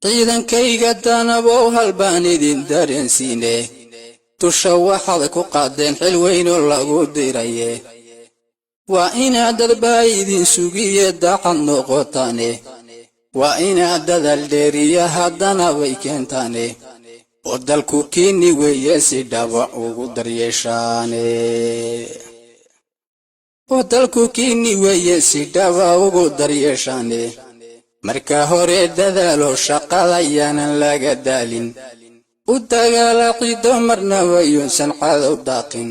ciidankayga danabo halbaan idin dareensiine tusha waxaad ku qaadeen xil weyn oo lagu diraye waa inaad dadbaa idin sugiye daacad noqotaane waa inaad dadal dheeriya haddana way keentaane oo dalku kiini weeye si dhaba ugu daryeeshaane oo dalku kiini weeye si dhaba ugu daryeeshaane marka hore dadaalo shaqada yaanan laga daalin u dagaala ciido marna wayuusan cadow daaqin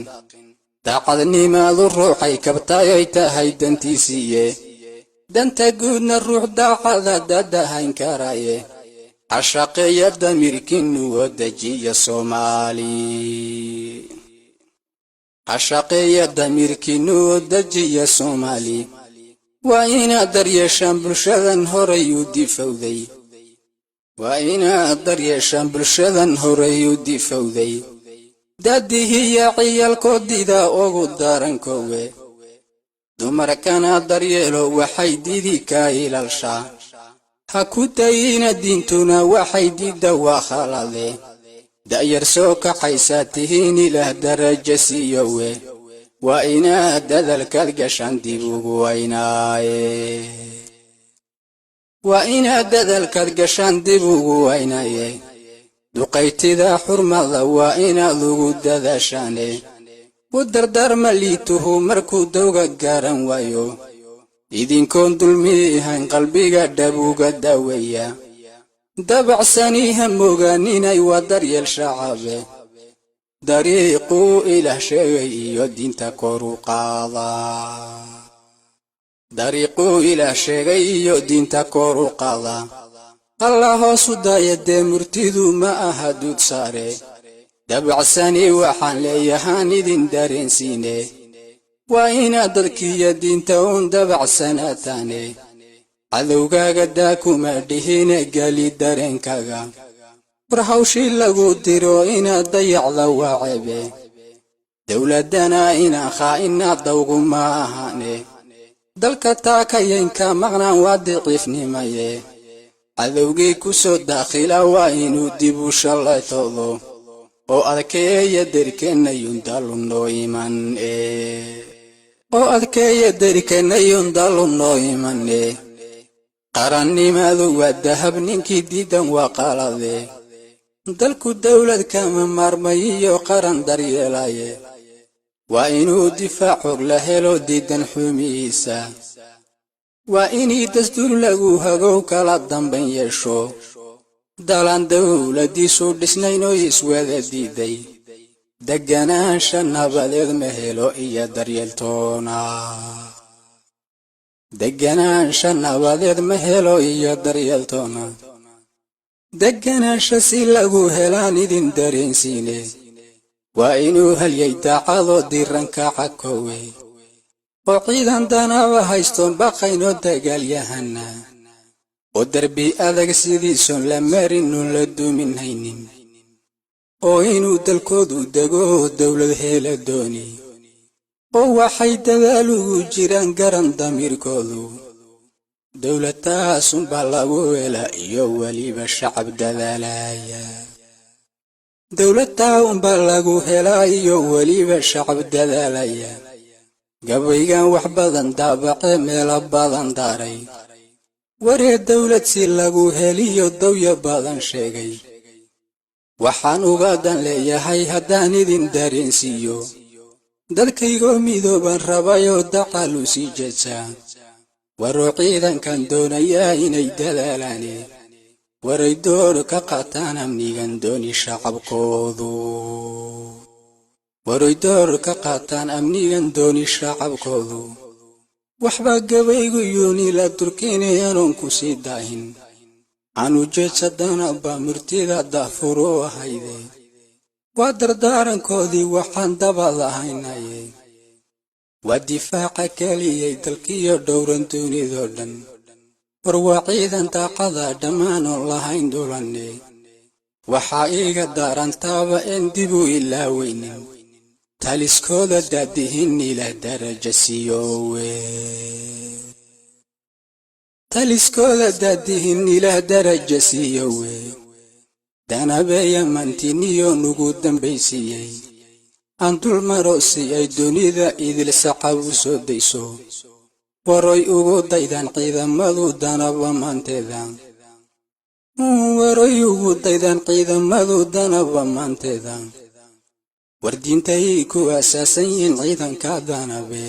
daacadnimaadu ruuxay kabtaay ay tahay dantiisiiye danta guudna ruux daacada dadahayn karaaye cashaqeeya damirkiinu oo dejiya Soomaali cashaqeeya damirkiinu oo dejiya Soomaali waa inaad daryeeshaan bulshadan horay u difowday waa inaad daryeeshaan bulshadan horay u difowday daadihiya ciyaalkoodida ugu darankowe dumarkana daryeelo waxay didi ka ilaalshaa ha ku dayina diintuna waxay dida waa khalade da'yar soo kaxaysa tihiin ilaah darajo siiyowe waa inaad dadalkaad gashaan dib ugu waynaaye waa inaad dadalkaad gashaan dib ugu waynaaye duqaytida xurmada waa inaad ugu dadaashaane u dardaarma liituhu markuu dawga garan waayo idinkoon dulmihayn qalbiga dhabuga daweeya dabacsaniha mooganinay waa daryeel shacabe dariiquu ilaah sheegay iyo diinta kor u qaada dariiquu ilaah sheegay iyo diinta kor u qaada alla hoos u daaya dee murtidu ma aha duud saare dabacsani waxaan leeyahaan idin dareensiine waa inaad dadkiiyo diinta uun dabacsanaataane cadowgaaga daa kuma dhihine geli dareenkaga war hawshii lagu diro inaad dayacda waa ceebe dowladana inaan khaa'inaad dawgu ma ahane dalka taakayaynka maqnaan waa daciifnimaye cadowgii ku soo daakhila waa inuu dib u shallaytoodo oo adkeeya derkenayun dalunoo iman oo adkeeya derkenayun dalunoo imane qarannimadu waa dahab ninkii diidan waa qalade dalku dawlad kama maarmay iyo qaran daryeelaye waa inuu difaac xoog la helo diidan xumihiisa waa inii dastuur lagu hagow kala dambayn yeesho dalaan dawladiisu dhisnayn oo iswada diiday deganaansha nabadeed ma helo iyo daryeeltoona deganaansha nabadeed ma helo iyo daryeeltoona deganaansha si lagu helaan idin dareensiine waa inuu halyay daacadoo diranka cakowe oo ciidan danaba haysto baqaynoo dagaalyahana oo darbi adag sidiisoon la marinun la duminhaynin oo inuu dalkoodu dego dawlad hela dooni oo waxay dadaal ugu jiraan garan damiirkoodu dawladtaasunbaa lagu hela iyo weliba shacab dadaalaya dawladtaa unbaa lagu helaa iyo weliba shacab dadaalaya gabaygan wax badan daabace meelo badan daaray waree dawlad si lagu heliyo dawya badan sheegay waxaan ugadan leeyahay haddaan idin dareensiiyo dadkaygoo midooban rabayoo dacalu sii jeedsaa waroo ciidankan doonayaa inay dadaalaane waray door ka qaataan amnigan dooni shacabkoodu waray door ka qaataan amnigan dooni shacabkoodu waxba gabaygu yuuni la turkiinayaanoon ku sii daahin aan ujeedsadana baa murtida daafuro ahayde waa dardaarankoodii waxaan dabad ahaynaye waa difaaca keliyay dalkiyo dhowran dunidoo dhan war waa ciidan daaqada dhammaanoon lahayn dulanne waxaa iiga daarantaaba een dib u ilaaweynin taliskooda daadihin ilaah darajo siiyowe taliskooda daadihin ilaah daraja siiyowe danabeeya mantiniyo nugu dambaysiiyey aan dul maro si ay dunida idil sacab u soo dayso waroy ugu daydan ciidamadu danaba maanteeda waroy ugu daydan ciidamadu danaba maanteeda wardiintay ku asaasan yihiin ciidanka danabe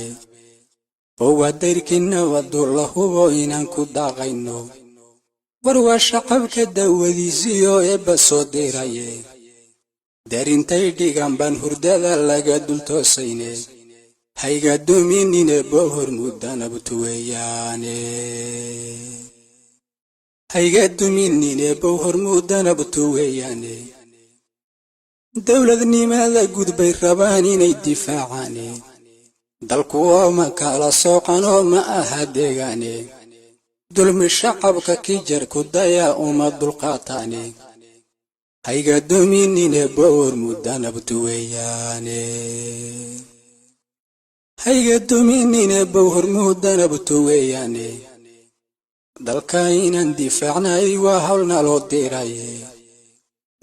oo waa dayrkiina wadu la hubo inaan ku daaqayno war waa shacabka dawadiisiyo eebba soo diraye darintay dhigan baan hurdada laga dul toosayne hayga duminine bohor mudanabtu weeyaane hayga duminine bohor mudanabtu weeyaane dawladnimada gudbay rabaan inay difaacaane dalku oo ma kala soocanoo ma aha deegaane dulmi shacabka kijar ku daya uma dulqaataane hayga duminine bohor mudanabtu weeyaane hayga duminine bohor mudanabtu weeyaane dalka inaan difaacnay waa hawlna loo diraye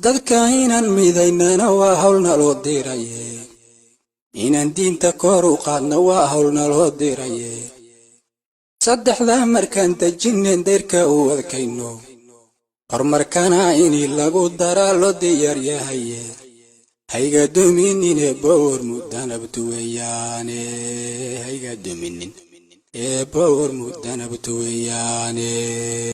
dadka inaan midaynana waa hawlna loo diraye inaan diinta kor u qaadna waa hawlna loo diraye saddexda markaan dejinen dayrka u adkayno horumarkana inii lagu daraa loo diyaar yahaye hayga duminine bohor mudanabtu weeyaane hayga duminin bohor mudanabtu weeyaane